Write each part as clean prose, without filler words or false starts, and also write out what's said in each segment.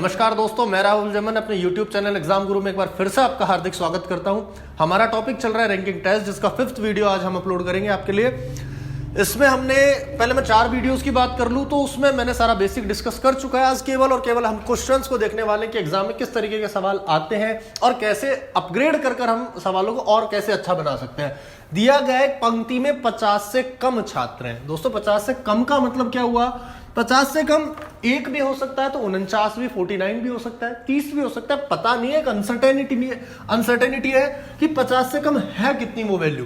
नमस्कार दोस्तों, मैं राहुल जमन अपने YouTube चैनल एग्जाम गुरु में एक बार फिर से आपका हार्दिक स्वागत करता हूं। हमारा टॉपिक चल रहा है रैंकिंग टेस्ट, जिसका 5th वीडियो आज हम अपलोड करेंगे आपके लिए। इसमें हमने पहले मैं 4 वीडियोस की बात कर लूं तो उसमें मैंने सारा बेसिक डिस्कस कर चुका है। आज केवल और केवल हम क्वेश्चंस को देखने वाले कि एग्जाम में किस तरीके के सवाल आते हैं और कैसे अपग्रेड कर हम सवालों को और कैसे अच्छा बना सकते हैं। दिया गया एक पंक्ति में 50 से कम छात्र हैं। दोस्तों 50 से कम का मतलब क्या हुआ? 50 से कम 1 भी हो सकता है, तो 49 भी, 49 भी हो सकता है, 30 भी हो सकता है, पता नहीं है। एक अनसर्टेनिटी है कि 50 से कम है कितनी वो वैल्यू।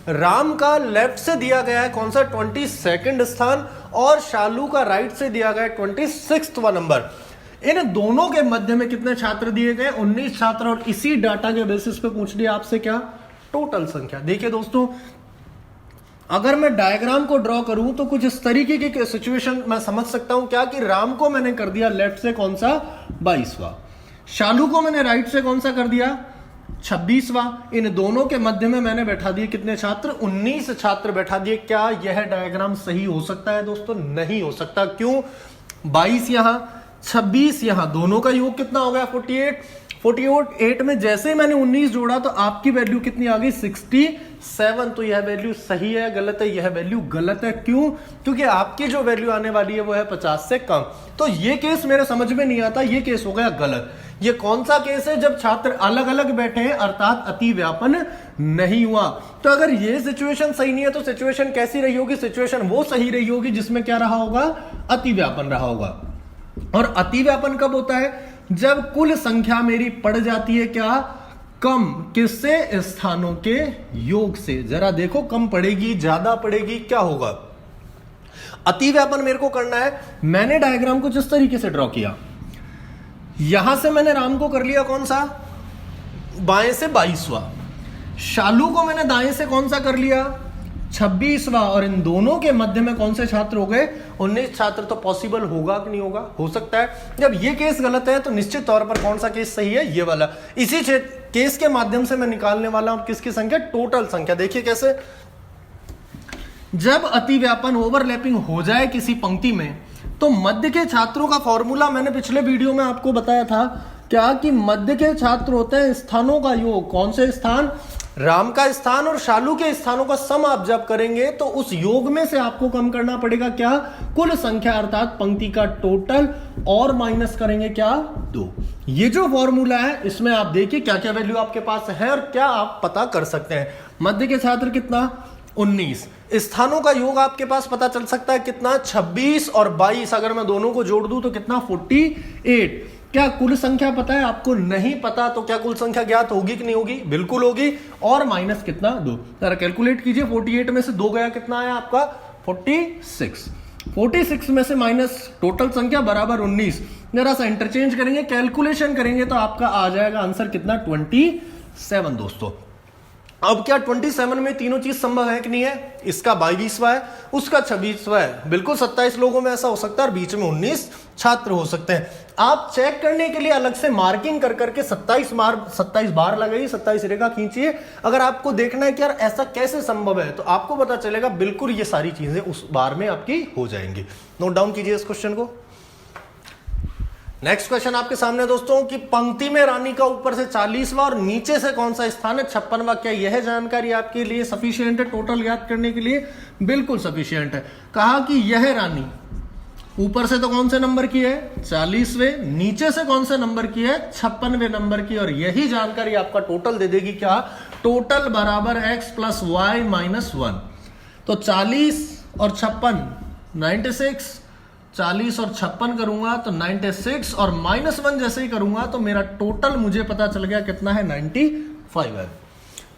राम का लेफ्ट से दिया गया है कौन सा 22nd स्थान और शालू का राइट से दिया गया है 26वां नंबर। इन दोनों के मध्य में कितने छात्र दिए गए? 19 छात्र। और इसी डाटा के बेसिस पे पूछ लिया आपसे क्या? टोटल संख्या। देखिए दोस्तों, अगर मैं डायग्राम को ड्रॉ करूं तो कुछ इस तरीके की सिचुएशन मैं समझ सकता हूं क्या कि राम को मैंने कर दिया लेफ्ट से कौन सा 22वां, शालू को मैंने राइट से कौन सा कर दिया 26वां। इन दोनों के मध्य में मैंने बैठा दिए कितने छात्र? 19 छात्र बैठा दिए। क्या यह डायग्राम सही हो सकता है दोस्तों? नहीं हो सकता। क्यों? 22 यहां, 26 यहां, दोनों का योग कितना हो गया? 48 में जैसे ही मैंने 19 जोड़ा तो आपकी वैल्यू कितनी आ गई? 67। तो यह वैल्यू सही है गलत है? यह वैल्यू गलत है। क्यों? क्योंकि आपकी जो वैल्यू आने वाली है वो है 50 से कम। तो ये केस मेरे समझ में नहीं आता, ये केस हो गया गलत। ये कौन सा केस है? जब छात्र अलग अलग बैठे हैं अर्थात अति व्यापन नहीं हुआ। तो अगर ये सिचुएशन सही नहीं है तो सिचुएशन कैसी रही होगी? सिचुएशन वो सही रही होगी जिसमें क्या रहा होगा? अति व्यापन रहा होगा। और अति व्यापन कब होता है? जब कुल संख्या मेरी पड़ जाती है क्या? कम। किससे? स्थानों के योग से। जरा देखो, कम पड़ेगी ज्यादा पड़ेगी, क्या होगा? अति व्यापन मेरे को करना है। मैंने डायग्राम को जिस तरीके से ड्रॉ किया, यहां से मैंने राम को कर लिया कौन सा? बाएं से 22वां। शालू को मैंने दाएं से कौन सा कर लिया? 26वां। और इन दोनों के मध्य में कौन से छात्र हो गए? 19 छात्र। तो पॉसिबल होगा कि नहीं होगा? हो सकता है। जब ये केस गलत है तो निश्चित तौर पर कौन सा केस सही है? ये वाला। इसी केस के माध्यम से मैं निकालने वाला हूं किसकी संख्या? टोटल संख्या। देखिए कैसे, जब अति व्यापन ओवरलैपिंग हो जाए किसी पंक्ति में तो मध्य के छात्रों का फॉर्मूला मैंने पिछले वीडियो में आपको बताया था क्या कि मध्य के छात्र होते हैं स्थानों का योग। कौन से स्थान? राम का स्थान और शालू के स्थानों का सम आप जब करेंगे तो उस योग में से आपको कम करना पड़ेगा क्या? कुल संख्या अर्थात पंक्ति का टोटल, और माइनस करेंगे क्या? 2। ये जो फॉर्मूला है इसमें आप देखिए क्या क्या वैल्यू आपके पास है और क्या आप पता कर सकते हैं। मध्य के छात्र कितना? 19। स्थानों का योग आपके पास पता चल सकता है कितना? 26 और 22। अगर मैं दोनों को जोड़ दूं तो कितना? 48। क्या कुल संख्या पता है आपको? नहीं पता। तो क्या कुल संख्या ज्ञात होगी कि नहीं होगी? बिल्कुल होगी। और माइनस कितना? 2। जरा कैलकुलेट कीजिए। 48 में से 2 गया, कितना आया आपका? 46। 46 में से माइनस टोटल संख्या बराबर 19। जरा सा इंटरचेंज करेंगे, कैलकुलेशन करेंगे तो आपका आ जाएगा आंसर कितना? 27 दोस्तों। अब क्या 27 में तीनों चीज संभव है कि नहीं है? इसका 22वां है, उसका 26वां है। बिल्कुल 27 लोगों में ऐसा हो सकता है और बीच में 19 छात्र हो सकते हैं। आप चेक करने के लिए अलग से मार्किंग कर करके 27 बार लगाइए, 27 रेखा खींचिए। अगर आपको देखना है कि यार ऐसा कैसे संभव है तो आपको पता चलेगा बिल्कुल ये सारी चीजें उस बार में आपकी हो जाएंगी। नोट डाउन कीजिए इस क्वेश्चन को। नेक्स्ट क्वेश्चन आपके सामने दोस्तों कि पंक्ति में रानी का ऊपर से 40वां और नीचे से कौन सा स्थान है? 56वां। क्या यह जानकारी आपके लिए सफिशिएंट है टोटल याद करने के लिए? बिल्कुल सफिशिएंट है। कहा कि यह रानी ऊपर से तो कौन से नंबर की है? 40वें। नीचे से कौन से नंबर की है? 56वें नंबर की। और यही जानकारी आपका टोटल दे देगी क्या? टोटल बराबर x + y - 1। तो 40 और 56 96। 40 और 56 करूंगा तो 96 और -1 जैसे ही करूंगा तो मेरा टोटल मुझे पता चल गया कितना है? 95 है।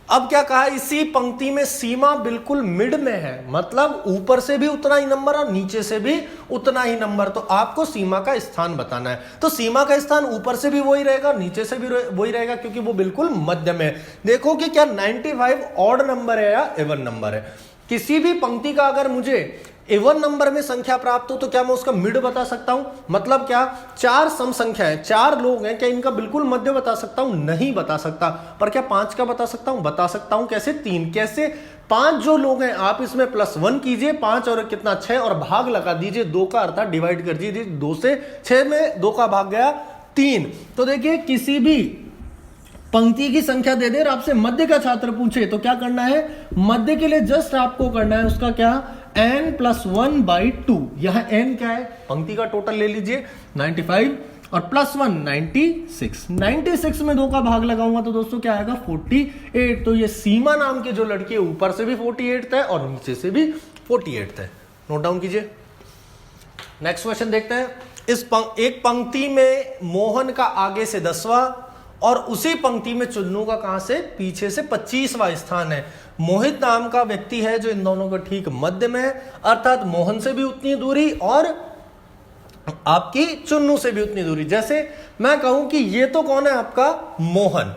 अब क्या कहा? इसी पंक्ति में सीमा बिल्कुल मिड में है, मतलब ऊपर से भी उतना ही नंबर और नीचे से भी उतना ही नंबर। तो आपको सीमा का स्थान बताना है। तो सीमा का स्थान ऊपर से भी वही रहेगा, नीचे से भी वही रहेगा, क्योंकि वो बिल्कुल मध्य में है। देखो कि क्या 95 ऑड नंबर है या इवन नंबर है। किसी भी पंक्ति का अगर मुझे इवन नंबर में संख्या प्राप्त हो तो क्या मैं उसका मिड बता सकता हूं? मतलब क्या 4 सम संख्या है, 4 लोग हैं, क्या इनका बिल्कुल मध्य बता सकता हूं? नहीं बता सकता। पर क्या 5 का बता सकता हूं? बता सकता हूं। कैसे? 3। कैसे? 5 जो लोग हैं आप इसमें +1 कीजिए, 5 और कितना 6 और भाग लगा दीजिए 2 का, अर्थात डिवाइड कर दीजिए 2 से। 6 में 2 का भाग गया 3। तो देखिए किसी भी पंक्ति की संख्या दे दे और आपसे मध्य का छात्र पूछे तो क्या करना है, मध्य के लिए जस्ट आपको करना है उसका क्या, n+1/2। यहां n क्या है, पंक्ति का टोटल ले लीजिए 95 और +1 96। 96 में 2 का भाग लगाऊंगा तो दोस्तों क्या आएगा 48। तो ये सीमा नाम की जो लड़की है ऊपर से भी 48 है और नीचे से भी 48 है। नोट डाउन कीजिए। नेक्स्ट क्वेश्चन देखते हैं। एक पंक्ति में मोहन का आगे से 10वां और उसी पंक्ति में चुन्नू का कहां से, पीछे से 25वां स्थान है। मोहित नाम का व्यक्ति है जो इन दोनों का ठीक मध्य में है, अर्थात मोहन से भी उतनी दूरी और आपकी चुन्नू से भी उतनी दूरी। जैसे मैं कहूं कि ये तो कौन है आपका मोहन,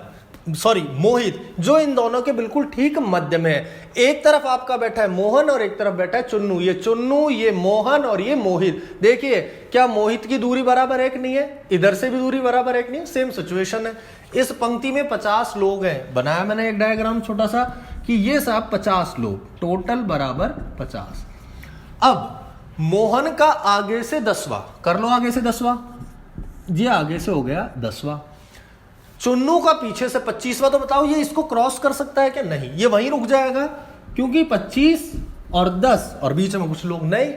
सॉरी मोहित, जो इन दोनों के बिल्कुल ठीक मध्य में है। एक तरफ आपका बैठा है मोहन और एक तरफ बैठा है चुन्नू। ये चुन्नू, ये मोहन और ये मोहित। देखिए क्या मोहित की दूरी बराबर है कि नहीं है, इधर से भी दूरी बराबर है कि नहीं, सेम सिचुएशन है। इस पंक्ति में 50 लोग हैं, बनाया मैंने एक डायग्राम छोटा सा कि ये सब 50 लोग, टोटल बराबर 50। अब मोहन का आगे से 10वां कर लो, आगे से 10वां, ये आगे से हो गया 10वां। चुन्नू का पीछे से 25वां। तो बताओ ये इसको क्रॉस कर सकता है क्या, नहीं, ये वहीं रुक जाएगा क्योंकि 25 और 10 और बीच में कुछ लोग नहीं।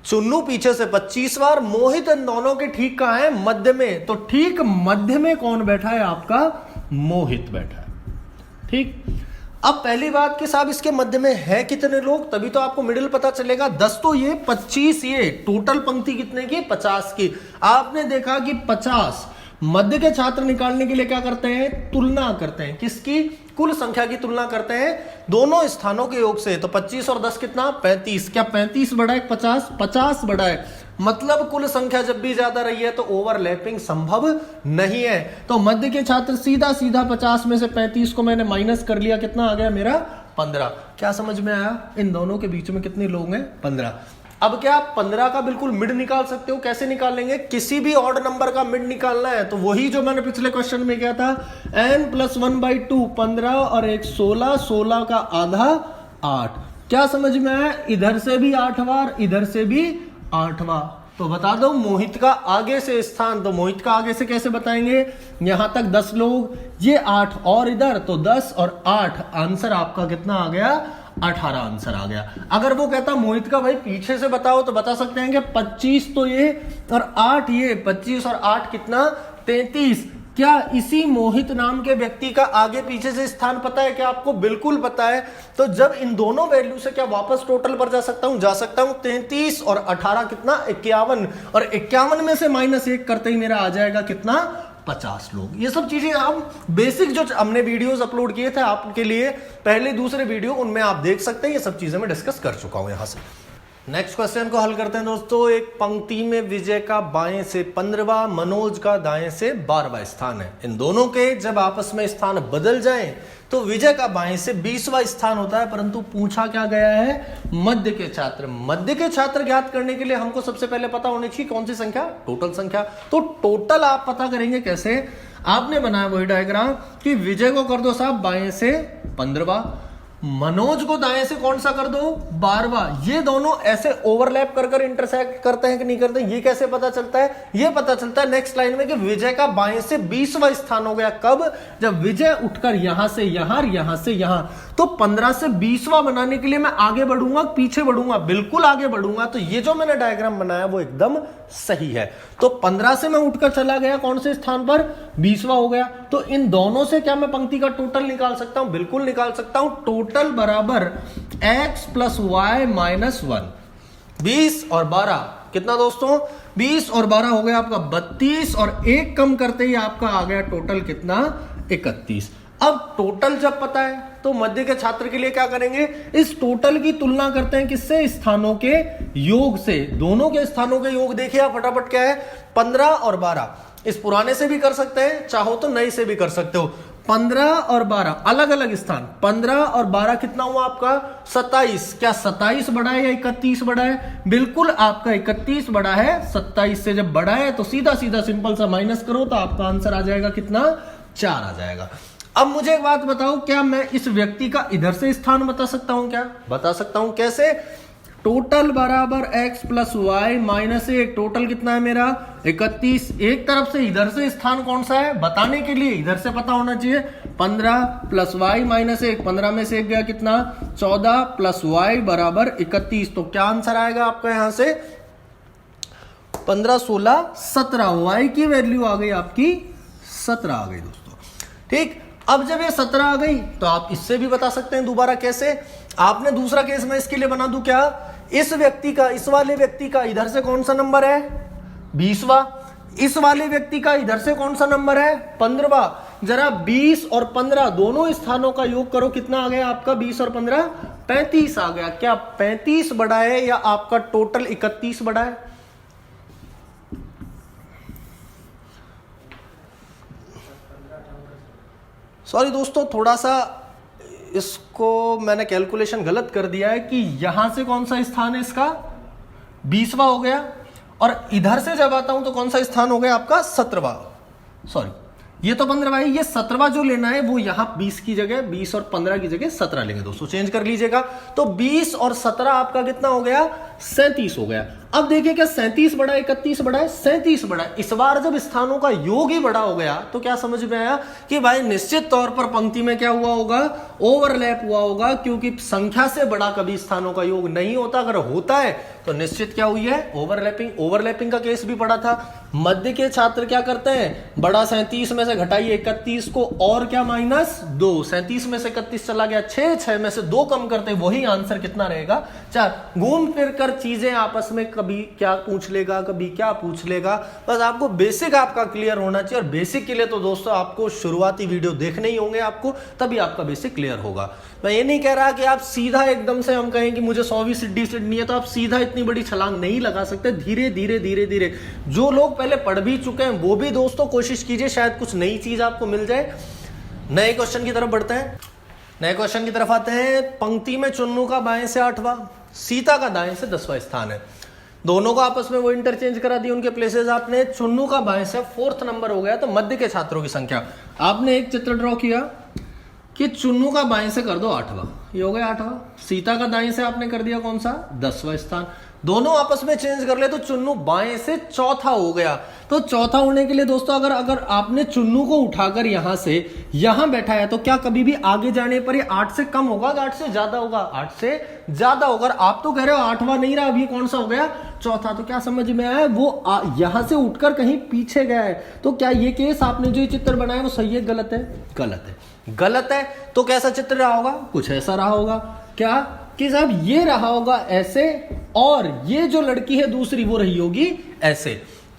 चुन्नू पीछे से 25वां और मोहित इन दोनों के ठीक कहां है, मध्य में। तो ठीक मध्य में कौन बैठा है, आपका मोहित बैठा है। ठीक, अब पहली बात कि साहब इसके मध्य में है कितने लोग, तभी तो आपको मिडिल पता चलेगा। 10 तो ये, 25 ये, टोटल पंक्ति कितने की, 50 की। आपने देखा कि 50 मध्य के छात्र निकालने के लिए क्या करते हैं, तुलना करते हैं, किसकी, कुल संख्या की तुलना करते हैं दोनों स्थानों के योग से। तो 25 और 10 कितना, 35। क्या 35 बड़ा है 50, 50 बड़ा है, मतलब कुल संख्या जब भी ज्यादा रही है तो ओवरलैपिंग संभव नहीं है। तो मध्य के छात्र सीधा सीधा 50 में से 35 को मैंने माइनस कर लिया, कितना आ गया मेरा 15। क्या समझ में आया, इन दोनों के बीच में कितने लोग हैं, 15। अब क्या आप 15 का बिल्कुल मिड निकाल सकते हो, कैसे निकालेंगे, किसी भी ऑड नंबर का मिड निकालना है तो वही जो मैंने पिछले क्वेश्चन में किया था, n+1/2, 15 और 1 16, 16 का आधा 8। क्या समझ में आया, इधर से भी 8वां, इधर से भी 8वां। तो बता दो मोहित का आगे से स्थान, तो मोहित का आगे से कैसे बताएंगे, यहां तक 10 लोग, ये 8 और इधर तो 10 और 8, आंसर आपका कितना आ गया, 18 आंसर आ गया। अगर वो कहता मोहित का भाई पीछे से बताओ तो बता सकते हैं कि 25 तो ये और 8 ये, 25 और 8 कितना, 33। क्या इसी मोहित नाम के व्यक्ति का आगे पीछे से स्थान पता है क्या आपको, बिल्कुल पता है। तो जब इन दोनों वैल्यू से क्या वापस टोटल पर जा सकता हूं, जा सकता हूं। 33 और 18 कितना, 51, और 51 में से -1 करते ही मेरा आ जाएगा कितना, 50 लोग। ये सब चीजें हम बेसिक जो हमने वीडियोस अपलोड किए थे आपके लिए, पहले दूसरे वीडियो, उनमें आप देख सकते हैं। ये सब चीजें मैं डिस्कस कर चुका हूं यहां से। नेक्स्ट क्वेश्चन को हल करते हैं दोस्तों। एक पंक्ति में विजय का बाएं से 15वां, मनोज का दाएं से 12वां स्थान है। इन दोनों के जब आपस में स्थान बदल जाएं तो विजय का बाएं से 20वां स्थान होता है, परंतु पूछा क्या गया है, मध्य के छात्र। मध्य के छात्र ज्ञात करने के लिए हमको सबसे पहले पता होनी चाहिए कौन सी संख्या, टोटल संख्या। तो टोटल आप पता करेंगे कैसे, आपने बनाया वही डायग्राम कि विजय को कर दो साहब बाएं से 15वां, मनोज को दाएं से कौन सा कर दो, 12वां। ये दोनों ऐसे ओवरलैप कर कर इंटरसेक्ट करते हैं कि नहीं करते, ये कैसे पता चलता है, ये पता चलता है नेक्स्ट लाइन में कि विजय का बाएं से 20वां स्थान हो गया। कब, जब विजय उठकर यहां से यहां, यहां से यहां। तो 15 से 20वां बनाने के लिए मैं आगे बढ़ूंगा, पीछे बढ़ूंगा, बिल्कुल आगे बढ़ूंगा। तो ये जो मैंने डायग्राम बनाया वो एकदम सही है। तो 15 से मैं उठकर चला गया कौन से स्थान पर, 20वां हो गया। तो इन दोनों से क्या मैं पंक्ति का टोटल निकाल सकता हूं, बिल्कुल निकाल सकता हूं। टोटल बराबर x + y - 1। 20 और 12 कितना दोस्तों, 20 और 12 हो गया आपका 32, और एक कम करते ही आपका आ गया टोटल कितना, 31। अब टोटल जब पता है तो मध्य के छात्र के लिए क्या करेंगे, इस टोटल की तुलना करते हैं किससे, स्थानों के योग से। दोनों के स्थानों के योग देखिए आप फटाफट, क्या है, 15 और 12। इस पुराने से भी कर सकते हैं, चाहो तो नए से भी कर सकते हो। 15 और 12 अलग अलग स्थान, 15 और 12 कितना हुआ आपका, 27। क्या 27 बड़ा है या 31 बड़ा है, बिल्कुल आपका 31 बड़ा है। 27 से जब बड़ा है तो सीधा सीधा सिंपल सा माइनस करो तो आपका आंसर आ जाएगा कितना, 4 आ जाएगा। अब मुझे एक बात बताओ, क्या मैं इस व्यक्ति का इधर से स्थान बता सकता हूं, क्या बता सकता हूं, कैसे, टोटल बराबर x plus y minus 1, total कितना है मेरा 31। एक तरफ से इधर से स्थान कौन सा है बताने के लिए इधर से पता होना चाहिए, 15 प्लस वाई माइनस 1, 15 में से 1 गया कितना 14 प्लस वाई बराबर 31। तो क्या आंसर आएगा आपका यहां से 15 16 17, वाई की वैल्यू आ गई आपकी 17 आ गई दोस्तों। ठीक, अब जब ये 17 आ गई तो आप इससे भी बता सकते हैं दोबारा कैसे। आपने दूसरा केस में इसके लिए बना दूं क्या, इस व्यक्ति का, इस वाले व्यक्ति का इधर से कौन सा नंबर है 20वां, इस वाले व्यक्ति का इधर से कौन सा नंबर है 15वां। जरा 20 और 15 दोनों स्थानों का योग करो, कितना आ गया आपका 20 और 15 35 आ गया। क्या 35 बड़ा है या आपका टोटल 31 बड़ा है? सॉरी दोस्तों, थोड़ा सा इसको मैंने कैलकुलेशन गलत कर दिया है कि यहां से कौन सा स्थान है इसका 20वां हो गया, और इधर से जब आता हूं तो कौन सा स्थान हो गया आपका 17वां। सॉरी, ये तो 15वां है, ये 17वां जो लेना है वो यहां 20 की जगह 20 और 15 की जगह 17 लेंगे दोस्तों, चेंज कर लीजिएगा। तो 20 और 17 आपका कितना हो गया 37 हो गया। अब देखिए क्या 37 बड़ा है 31 बड़ा है, 37 बड़ा है। इस बार जब स्थानों का योग ही बड़ा हो गया तो क्या समझ में आया कि भाई निश्चित तौर पर पंक्ति में क्या हुआ होगा, ओवरलैप हुआ होगा, क्योंकि संख्या से बड़ा कभी स्थानों का योग नहीं होता। अगर होता है तो निश्चित क्या हुई है ओवरलैपिंग। ओवरलैपिंग का केस भी पड़ा था। मध्य के छात्र क्या करते हैं, बड़ा 37 में से घटाइए 31 को और क्या -2, 37 में से 31 चला गया 6, 6 में से 2 कम करते वही आंसर कितना रहेगा 4। घूम फिर कर चीजें आपस में कभी क्या पूछ लेगा कभी क्या पूछ लेगा, बस आपको बेसिक आपका क्लियर होना चाहिए। और बेसिक के लिए तो दोस्तों आपको शुरुआती वीडियो देखने ही होंगे आपको, तभी आपका बेसिक क्लियर होगा। मैं ये नहीं कह रहा कि आप सीधा एकदम से हम कहें कि मुझे 100वीं सीढ़ी चढ़नी है तो आप सीधा इतनी बड़ी छलांग नहीं लगा सकते। धीरे धीरे धीरे धीरे जो लोग पहले पढ़ भी चुके हैं वो भी दोस्तों कोशिश कीजिए, शायद कुछ नई चीज आपको मिल जाए। नए क्वेश्चन की तरफ बढ़ते हैं। नए क्वेश्चन की तरफ आते हैं। पंक्ति में चुन्नू का बाएं से 8वां, सीता का दाएं से 10वां स्थान है। दोनों को आपस में वो इंटरचेंज करा दी उनके प्लेसेस। आपने चुन्नू का बाएं से 4th नंबर हो गया, तो मध्य के छात्रों की संख्या आपने एक चित्र ड्रॉ किया कि चुन्नू का बाएं से कर दो 8वां, ये हो गया 8वां। सीता का दाएं से आपने कर दिया कौन सा 10वां स्थान। दोनों आपस में चेंज कर ले तो चुन्नू बाएं से 4था हो गया। तो 4था होने के लिए दोस्तों अगर आपने चुन्नू को उठाकर यहां से यहां बैठाया तो क्या कभी भी आगे जाने पर ये 8 से कम होगा, 8 से ज्यादा होगा? 8 से ज्यादा होगा। आप तो कह रहे हो 8वां नहीं रहा, अभी कौन सा हो गया 4था। तो क्या समझ में आया, वो यहां से उठकर कहीं पीछे गया है। तो क्या ये केस आपने जो चित्र बनाया वो सही है गलत है? गलत है। गलत है तो कैसा चित्र रहा होगा, कुछ ऐसा रहा होगा क्या कि साहब ये रहा होगा ऐसे, और ये जो लड़की है दूसरी वो रही होगी ऐसे।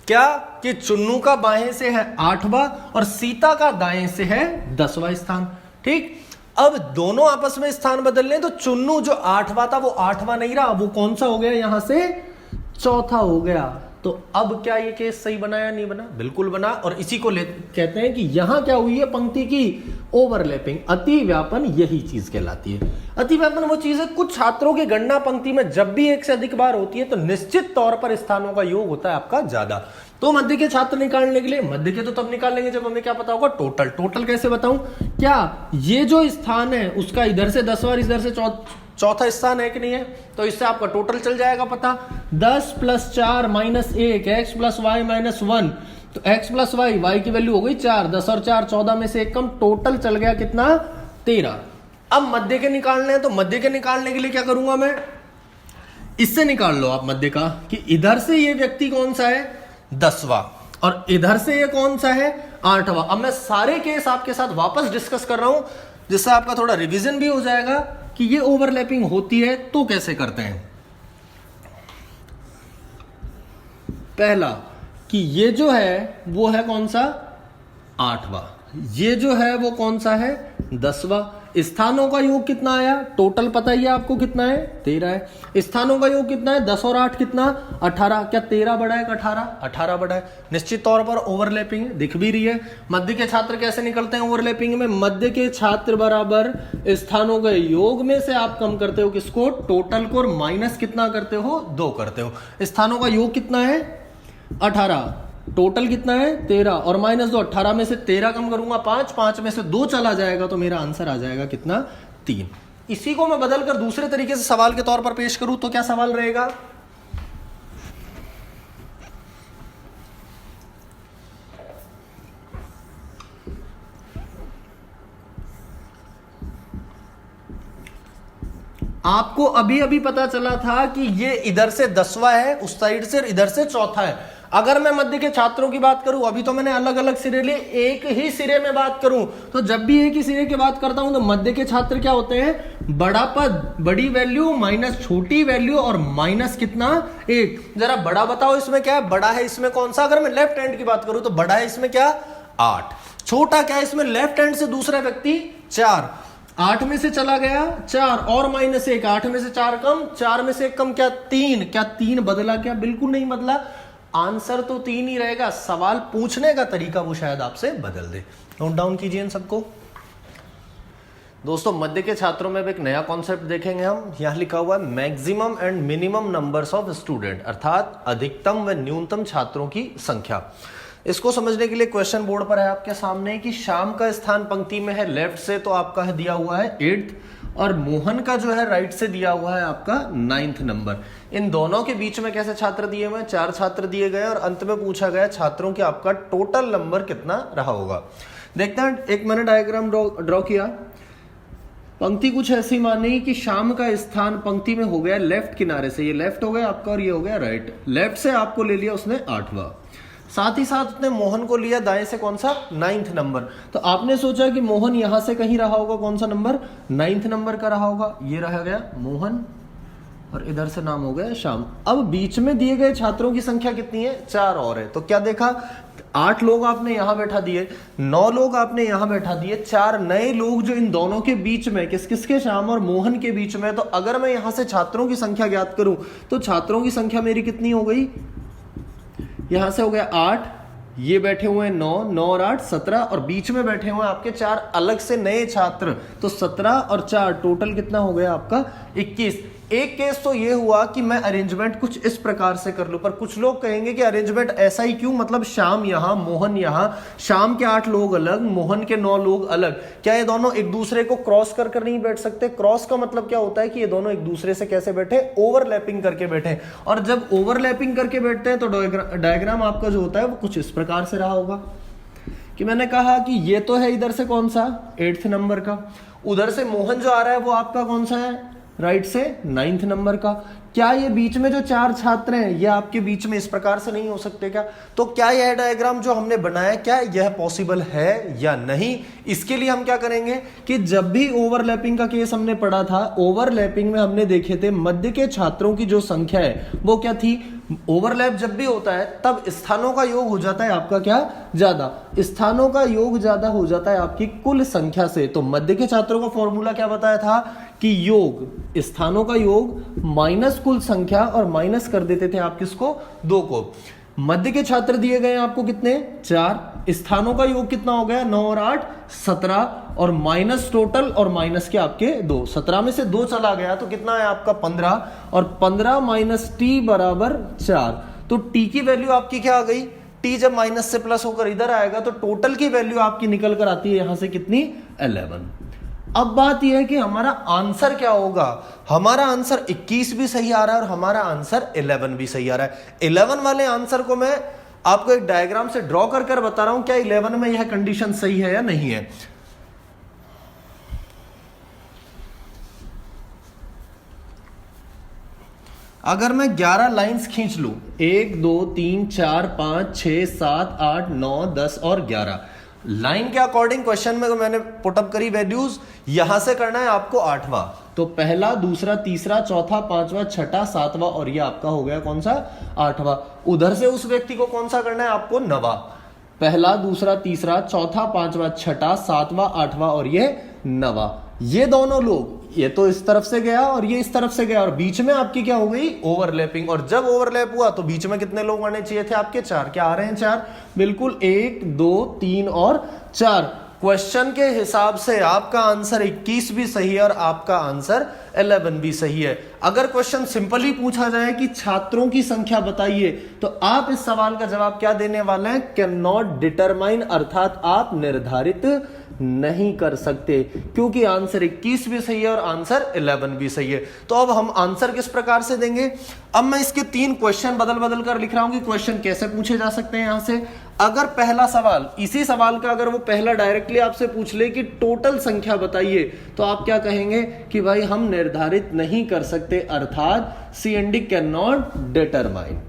क्या कि चुन्नू का बाएं से है 8वां और सीता का दाएं से है 10वां स्थान। ठीक, अब दोनों आपस में स्थान बदल लें तो चुन्नू जो 8वां था वो 8वां नहीं रहा, वो कौन सा हो गया यहां से 4था हो गया। तो अब क्या ये केस सही बना या नहीं बना? बिल्कुल बना। और इसी को कहते हैं कि यहां क्या हुई है पंक्ति की ओवरलैपिंग। अति व्यापन यही चीज कहलाती है। अति व्यापन वो चीज है, कुछ छात्रों की गणना पंक्ति में जब भी एक से अधिक बार होती है तो निश्चित तौर पर स्थानों का योग होता है आपका ज्यादा। तो मध्य के छात्र निकालने के लिए, मध्य के तो तब निकाल लेंगे जब हमें क्या पता होगा टोटल। टोटल कैसे बताऊं, क्या ये जो स्थान है उसका इधर से 10वां इधर से चौथा स्थान है कि नहीं है, तो इससे आपका टोटल चल जाएगा पता। 10 + 4 - 1 x + y - 1, तो x + y की वैल्यू हो गई 4, 10 और 4 14 में से 1 कम, टोटल चल गया कितना 13। अब मध्य के निकालने हैं तो मध्य के निकालने के लिए क्या करूंगा मैं, इससे निकाल लो आप मध्य का कि इधर से ये व्यक्ति कौन सा है 10वां और इधर से ये कौन सा है 8वां। अब मैं सारे केस आपके साथ वापस डिस्कस कर रहा हूं जिससे आपका थोड़ा रिवीजन भी हो जाएगा कि ये ओवरलैपिंग होती है तो कैसे करते हैं। पहला कि ये जो है वो है कौन सा 8वां, ये जो है वो कौन सा है 10वां। स्थानों का योग कितना आया, टोटल पता ही है आपको कितना है 13 है। स्थानों का योग कितना है 10 और 8 कितना 18। क्या 13 बड़ा है 18? 18 बड़ा है। निश्चित तौर पर ओवरलैपिंग दिख भी रही है। मध्य के छात्र कैसे निकलते हैं ओवरलैपिंग में, मध्य के छात्र बराबर स्थानों के योग में से आप कम करते हो किसको, टोटल को, और माइनस कितना करते हो 2 करते हो। स्थानों का योग कितना है 18, टोटल कितना है 13 और -2, 18 में से 13 कम करूंगा 5, 5 में से 2 चला जाएगा तो मेरा आंसर आ जाएगा कितना 3। इसी को मैं बदलकर दूसरे तरीके से सवाल के तौर पर पेश करूं तो क्या सवाल रहेगा? आपको अभी अभी पता चला था कि ये इधर से 10वां है, उस साइड से इधर से चौथा है। अगर मैं मध्य के छात्रों की बात करूं, अभी तो मैंने अलग अलग सिरे लिए, एक ही सिरे में बात करूं तो जब भी एक ही सिरे की बात करता हूं तो मध्य के छात्र क्या होते हैं? बड़ा पद, बड़ी वैल्यू माइनस छोटी वैल्यू और माइनस कितना? 1। जरा बड़ा बताओ इसमें क्या है? बड़ा है इसमें कौन सा? अगर मैं लेफ्ट हैंड की बात करूं तो बड़ा है इसमें क्या? 8। छोटा क्या है इसमें? लेफ्ट हैंड से दूसरा व्यक्ति 4। 8 में से चला गया 4 और माइनस 1, 8 में से 4 कम, 4 में से 1 कम, क्या 3? क्या 3 बदला? क्या बिल्कुल नहीं बदला। आंसर तो 3 ही रहेगा, सवाल पूछने का तरीका वो शायद आपसे बदल दे। नोट डाउन कीजिए इन सबको। दोस्तों मध्य के छात्रों में अब एक नया कॉन्सेप्ट देखेंगे हम। यहां लिखा हुआ है maximum and minimum numbers of student, अर्थात अधिकतम व न्यूनतम छात्रों की संख्या। इसको समझने के लिए क्वेश्चन बोर्ड पर है आपके सामने कि श्याम का स्थान पंक्ति में है लेफ्ट से, तो आपका है दिया हुआ है 8th, और मोहन का जो है राइट से दिया हुआ है आपका 9th नंबर। इन दोनों के बीच में कैसे छात्र दिए हुए हैं? 4 छात्र दिए गए और अंत में पूछा गया छात्रों के आपका टोटल नंबर कितना रहा होगा। देखते हैं, एक मैंने डायग्राम ड्रॉ किया। पंक्ति कुछ ऐसी मानी कि श्याम का स्थान पंक्ति में हो गया लेफ्ट किनारे से, ये लेफ्ट हो गया आपका और ये हो गया राइट। लेफ्ट से आपको ले लिया उसने 8वां, साथ ही साथ उसने मोहन को लिया दाएं से कौन सा? 9th number. तो आपने सोचा कि मोहन यहां से कहीं रहा होगा, कौन सा नंबर? 9th नंबर का रहा होगा। ये रह गया मोहन और इधर से नाम हो गया श्याम। अब बीच में दिए गए छात्रों की संख्या कितनी है? 4 और है। तो क्या देखा? 8 लोग आपने यहां बैठा दिए, 9 लोग आपने यहां बैठा दिए, 4 नए लोग जो इन दोनों के बीच में, किस किसके? श्याम और मोहन के बीच में। तो अगर मैं यहां से छात्रों की संख्या ज्ञात करूं तो छात्रों की संख्या मेरी कितनी हो गई? यहां से हो गया 8, ये बैठे हुए हैं 9, 9 और 8 17, और बीच में बैठे हुए हैं आपके 4 अलग से नए छात्र, तो 17 और 4 टोटल कितना हो गया आपका? 21। एक केस तो ये हुआ कि मैं अरेंजमेंट कुछ इस प्रकार से कर लूं, पर कुछ लोग कहेंगे कि अरेंजमेंट ऐसा ही क्यों? मतलब श्याम यहां, मोहन यहां, श्याम के 8 लोग अलग, मोहन के 9 लोग अलग। क्या ये दोनों एक दूसरे को क्रॉस कर नहीं बैठ सकते? क्रॉस का मतलब क्या होता है कि ये दोनों एक दूसरे से कैसे बैठे? ओवरलैपिंग करके बैठे। और जब ओवरलैपिंग करके बैठते हैं तो डायग्राम आपका जो होता है वो कुछ इस प्रकार से रहा होगा कि मैंने कहा कि ये तो है इधर से कौन सा? 8th नंबर का। उधर से मोहन जो आ रहा है वो आपका कौन सा है? राइट से 9th नंबर का। क्या ये बीच में जो 4 छात्र हैं ये आपके बीच में इस प्रकार से नहीं हो सकते क्या? तो क्या यह डायग्राम जो हमने बनाया, क्या यह पॉसिबल है या नहीं? इसके लिए हम क्या करेंगे कि जब भी ओवरलैपिंग का केस हमने पढ़ा था, ओवरलैपिंग में हमने देखे थे मध्य के छात्रों की जो संख्या है वो क्या थी? ओवरलैप जब भी होता है तब स्थानों का योग हो जाता है आपका क्या? ज्यादा। स्थानों का योग ज्यादा हो जाता है आपकी कुल संख्या से। तो मध्य के छात्रों का फॉर्मूला क्या बताया था कि योग, स्थानों का योग माइनस कुल संख्या, और माइनस कर देते थे आप किसको? 2 को। मध्य के छात्र दिए गए आपको कितने? 4। स्थानों का योग कितना हो गया? 9 और 8 17, और माइनस टोटल, और माइनस के आपके 2। 17 में से 2 चला गया तो कितना है आपका? 15, और 15 माइनस टी बराबर 4। तो टी की वैल्यू आपकी क्या आ गई? टी जब माइनस से प्लस होकर इधर आएगा तो टोटल की वैल्यू आपकी निकल कर आती है यहां से कितनी? 11। अब बात यह है कि हमारा आंसर क्या होगा? हमारा आंसर 21 भी सही आ रहा है और हमारा आंसर 11 भी सही आ रहा है। 11 वाले आंसर को मैं आपको एक डायग्राम से ड्रॉ कर कर बता रहा हूं, क्या 11 में यह कंडीशन सही है या नहीं है। अगर मैं 11 लाइंस खींच लूं, 1 2 3 4 5 6 7 8 9 10 और 11 लाइन के अकॉर्डिंग क्वेश्चन में मैंने पुटअप करी वैल्यूज। यहां से करना है आपको 8वां, तो पहला, दूसरा, तीसरा, चौथा, 5वां, 6ठा, 7वां, और ये आपका हो गया कौन सा? 8वां। उधर से उस व्यक्ति को कौन सा करना है आपको? 9वां। पहला, दूसरा, तीसरा, चौथा, 5वां, 6ठा, 7वां, 8वां और ये 9वां। ये दोनों लोग, ये तो इस तरफ से गया और ये इस तरफ से गया, और बीच में आपकी क्या हो गई? ओवरलैपिंग। और जब ओवरलैप हुआ तो बीच में कितने लोग आने चाहिए थे आपके? 4। क्या आ रहे हैं? 4। बिल्कुल, 1 2 3 और 4। क्वेश्चन के हिसाब से आपका आंसर 21 भी सही है और आपका आंसर 11 भी सही है। अगर क्वेश्चन सिंपली पूछा जाए कि छात्रों की संख्या बताइए, तो आप इस सवाल का जवाब क्या देने वाले हैं? कैन नॉट डिटरमाइन, अर्थात आप निर्धारित नहीं कर सकते, क्योंकि आंसर 21 भी सही है और आंसर 11 भी सही है। तो अब हम आंसर किस प्रकार से देंगे? अब मैं इसके 3 क्वेश्चन बदल बदल कर लिख रहा हूं कि क्वेश्चन कैसे पूछे जा सकते हैं। यहां से अगर पहला सवाल, इसी सवाल का अगर वो पहला डायरेक्टली आपसे पूछ ले कि टोटल संख्या बताइए, तो आप क्या कहेंगे कि भाई हम निर्धारित नहीं कर सकते, अर्थात C and D cannot determine.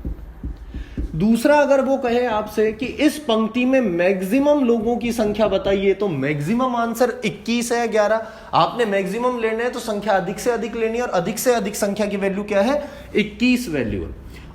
दूसरा, अगर वो कहे आपसे कि इस पंक्ति में मैक्सिमम लोगों की संख्या बताइए, तो मैक्सिमम आंसर 21 है 11। आपने मैक्सिमम लेने हैं तो संख्या अधिक से अधिक लेनी है, और अधिक से अधिक संख्या की वैल्यू क्या है? 21 वैल्यू।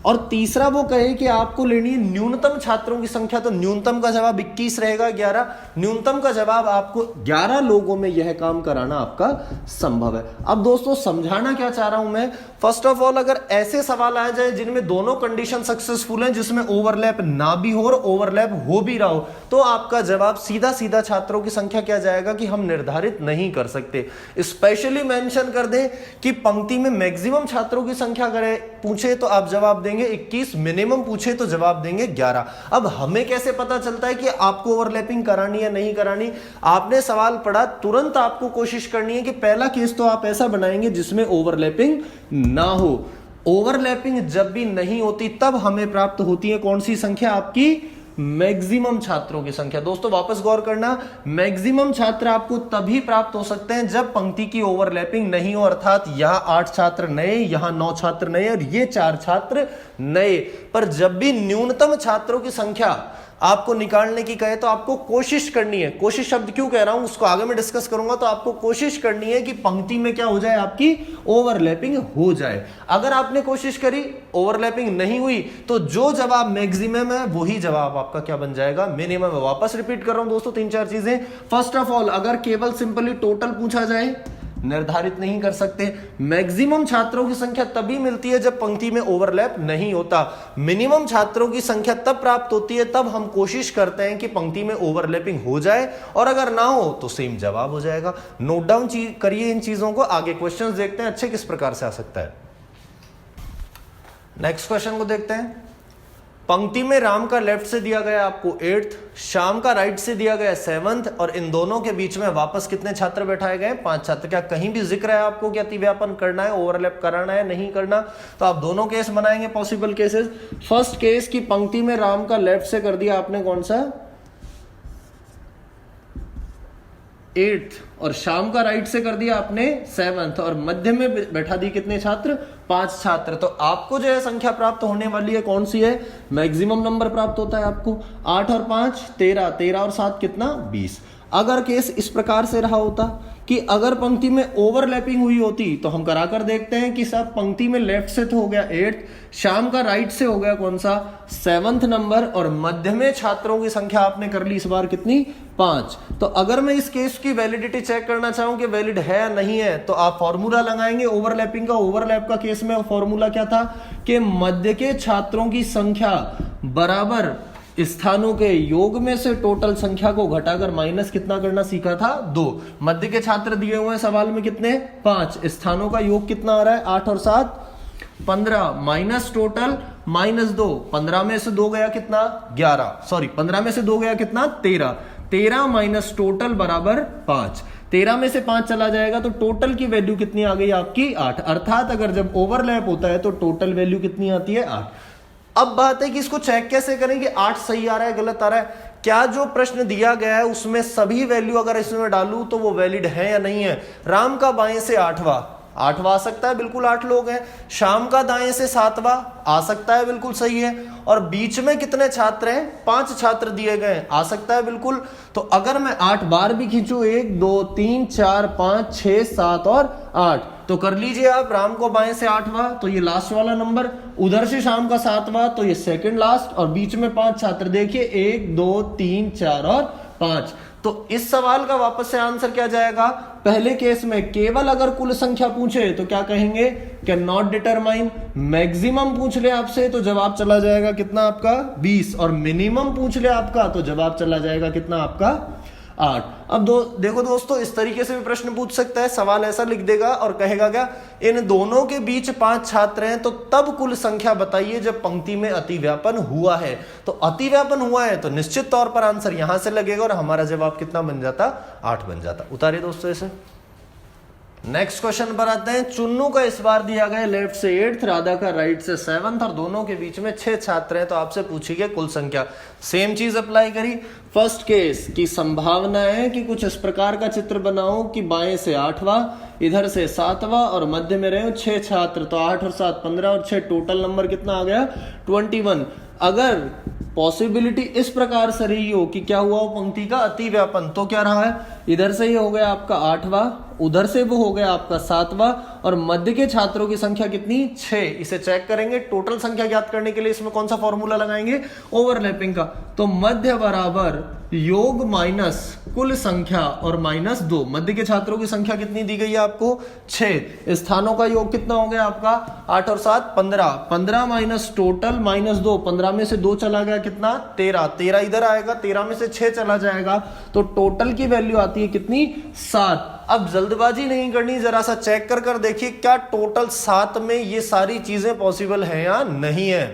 और तीसरा वो कहे कि आपको लेनी है न्यूनतम छात्रों की संख्या, तो न्यूनतम का जवाब 21 रहेगा 11। न्यूनतम का जवाब आपको 11 लोगों में यह काम कराना आपका संभव है। अब दोस्तों समझाना क्या चाह रहा हूं मैं, फर्स्ट ऑफ ऑल अगर ऐसे सवाल आ जाए जिनमें दोनों कंडीशन सक्सेसफुल हैं, जिसमें ओवरलैप ना भी हो और ओवरलैप हो भी रहा हो, तो आपका जवाब सीधा सीधा छात्रों की संख्या क्या जाएगा कि हम निर्धारित नहीं कर सकते। स्पेशली मेंशन कर दें कि पंक्ति में मैक्सिमम छात्रों की संख्या अगर पूछे तो आप जवाब देंगे 21, मिनिमम पूछे तो जवाब देंगे 11। अब हमें कैसे पता चलता है कि आपको ओवरलैपिंग करानी है नहीं करानी? आपने सवाल पढ़ा, तुरंत आपको कोशिश करनी है कि पहला केस तो आप ऐसा बनाएंगे जिसमें ओवरलैपिंग ना हो। ओवरलैपिंग जब भी नहीं होती तब हमें प्राप्त होती है कौन सी संख्या? आपकी मैक्सिमम छात्रों की संख्या। दोस्तों वापस गौर करना, मैक्सिमम छात्र आपको तभी प्राप्त हो सकते हैं जब पंक्ति की ओवरलैपिंग नहीं हो, अर्थात यहां 8 छात्र नए, यहां 9 छात्र नए और ये 4 छात्र नए। पर जब भी न्यूनतम छात्रों की संख्या आपको निकालने की कहे तो आपको कोशिश करनी है। कोशिश शब्द क्यों कह रहा हूं उसको आगे मैं डिस्कस करूंगा। तो आपको कोशिश करनी है कि पंक्ति में क्या हो जाए? आपकी ओवरलैपिंग हो जाए। अगर आपने कोशिश करी, ओवरलैपिंग नहीं हुई, तो जो जवाब मैक्सिमम है वही जवाब आपका क्या बन जाएगा? मिनिमम है। वापस रिपीट कर रहा हूं दोस्तों 3-4 चीजें। फर्स्ट ऑफ ऑल, अगर केवल सिंपली टोटल पूछा जाए, निर्धारित नहीं कर सकते। मैक्सिमम छात्रों की संख्या तभी मिलती है जब पंक्ति में ओवरलैप नहीं होता। मिनिमम छात्रों की संख्या तब प्राप्त होती है तब हम कोशिश करते हैं कि पंक्ति में ओवरलैपिंग हो जाए, और अगर ना हो तो सेम जवाब हो जाएगा। नोट डाउन करिए इन चीजों को। आगे क्वेश्चंस देखते हैं अच्छे किस प्रकार से आ सकता है। नेक्स्ट क्वेश्चन को देखते हैं। पंक्ति में राम का लेफ्ट से दिया गया आपको 8th, श्याम का राइट से दिया गया 7th, और इन दोनों के बीच में वापस कितने छात्र बैठाए गए? 5 छात्र। क्या कहीं भी जिक्र है आपको कि अतिव्यापन करना है, ओवरलैप कराना है, नहीं करना? तो आप दोनों केस बनाएंगे, पॉसिबल केसेस। फर्स्ट केस की पंक्ति में राम का लेफ्ट से कर दिया आपने कौन सा? 8th, और श्याम का राइट से कर दिया आपने 7th, और मध्य में बैठा दी कितने छात्र? 5 छात्र। तो आपको जो है संख्या प्राप्त होने वाली है कौन सी है? मैक्सिमम नंबर प्राप्त होता है आपको। 8 और 5 13, 13 और 7 कितना? 20। अगर केस इस प्रकार से रहा होता कि अगर पंक्ति में ओवरलैपिंग हुई होती, तो हम कराकर देखते हैं कि सब पंक्ति में लेफ्ट से तो हो गया 8th, श्याम का राइट से हो गया कौन सा? 7th नंबर, और मध्य में छात्रों की संख्या आपने कर ली इस बार कितनी? 5। तो अगर मैं इस केस की वैलिडिटी चेक करना चाहूं कि वैलिड है या नहीं है, तो आप फॉर्मूला लगाएंगे ओवरलैपिंग का। ओवरलैप का केस में फॉर्मूला क्या था कि मध्य के छात्रों की संख्या बराबर स्थानों के योग में से टोटल संख्या को घटाकर माइनस कितना करना सीखा था? 2। मध्य के छात्र दिए हुए हैं सवाल में कितने? 5। स्थानों का योग कितना आ रहा है? 8 और 7 15, माइनस टोटल -2। 15 में से 2 गया कितना? 11। सॉरी, 15 में से 2 गया कितना? 13। 13 माइनस टोटल बराबर 5। 13 में से 5 चला जाएगा तो टोटल की वैल्यू कितनी आ गई आपकी? 8। अर्थात अगर जब ओवरलैप होता है तो टोटल वैल्यू कितनी आती है? 8। अब बात है कि इसको चेक कैसे करें कि 8 सही आ रहा है गलत आ रहा है? क्या जो प्रश्न दिया गया है उसमें सभी वैल्यू अगर इसमें डालूं तो वो वैलिड है या नहीं है? राम का बाएं से 8वां आ सकता है, बिल्कुल 8 लोग हैं। श्याम का दाएं से 7वां आ सकता है, बिल्कुल सही है। और बीच में कितने छात्र हैं? 5 छात्र दिए गए, आ सकता है बिल्कुल। तो अगर मैं 8 बार भी खींचूं, 1 2 3 4 5 6 7 और 8, तो कर लीजिए आप। राम को बाएं से 8वां तो ये लास्ट वाला नंबर, उधर से श्याम का 7वां तो ये सेकंड लास्ट, और बीच में 5 छात्र। देखिए 1 2 3 4 और 5। तो इस सवाल का वापस से आंसर क्या जाएगा? पहले केस में केवल अगर कुल संख्या पूछे तो क्या कहेंगे? Can not determine. मैक्सिमम पूछ ले आपसे तो जवाब चला जाएगा कितना आपका? 20, और मिनिमम पूछ ले आपका तो जवाब चला जाएगा कितना आपका? 8। अब देखो दोस्तों, इस तरीके से भी प्रश्न पूछ सकता है। सवाल ऐसा लिख देगा और कहेगा क्या, इन दोनों के बीच 5 छात्र हैं तो तब कुल संख्या बताइए जब पंक्ति में अतिव्यापन हुआ है। तो अतिव्यापन हुआ है तो निश्चित तौर पर आंसर यहां से लगेगा और हमारा जवाब कितना बन जाता, 8 बन जाता। उतारिए दोस्तों इसे। नेक्स्ट क्वेश्चन पर आते हैं। चुन्नू का इस बार दिया गया लेफ्ट से 8th, राधा का राइट से 7th और दोनों के बीच में 6 छात्र हैं, तो आपसे पूछी गई कुल संख्या। सेम चीज अप्लाई करी। फर्स्ट केस की संभावना है कि कुछ इस प्रकार का चित्र बनाओ कि बाएं से 8वां, इधर से 7वां और मध्य में रहे 6 छात्र, तो 8 और 7 15 और 6 टोटल नंबर कितना आ गया, 21। अगर पॉसिबिलिटी इस प्रकार से रही हो कि क्या हुआ हो पंक्ति का अतिव्यापन, तो क्या रहा है, इधर से ये हो गया आपका 8वां, उधर से वो हो गया आपका 7वां और मध्य के छात्रों की संख्या कितनी, 6। इसे चेक करेंगे। टोटल संख्या ज्ञात करने के लिए इसमें कौन सा फॉर्मूला लगाएंगे, ओवरलैपिंग का। तो मध्य बराबर योग माइनस कुल संख्या और -2। मध्य के छात्रों की संख्या कितनी दी गई है आपको, 6। स्थानों का योग कितना हो गया आपका, 8 और 7 15, 15 माइनस टोटल -2, 15 में से 2 चला गया कितना, 13, 13 इधर आएगा, 13 में से 6 चला जाएगा, तो टोटल की वैल्यू आती है कितनी, 7। अब जल्दबाजी नहीं करनी, जरा सा चेक कर देखिए क्या टोटल 7 में ये सारी चीजें पॉसिबल है या नहीं है।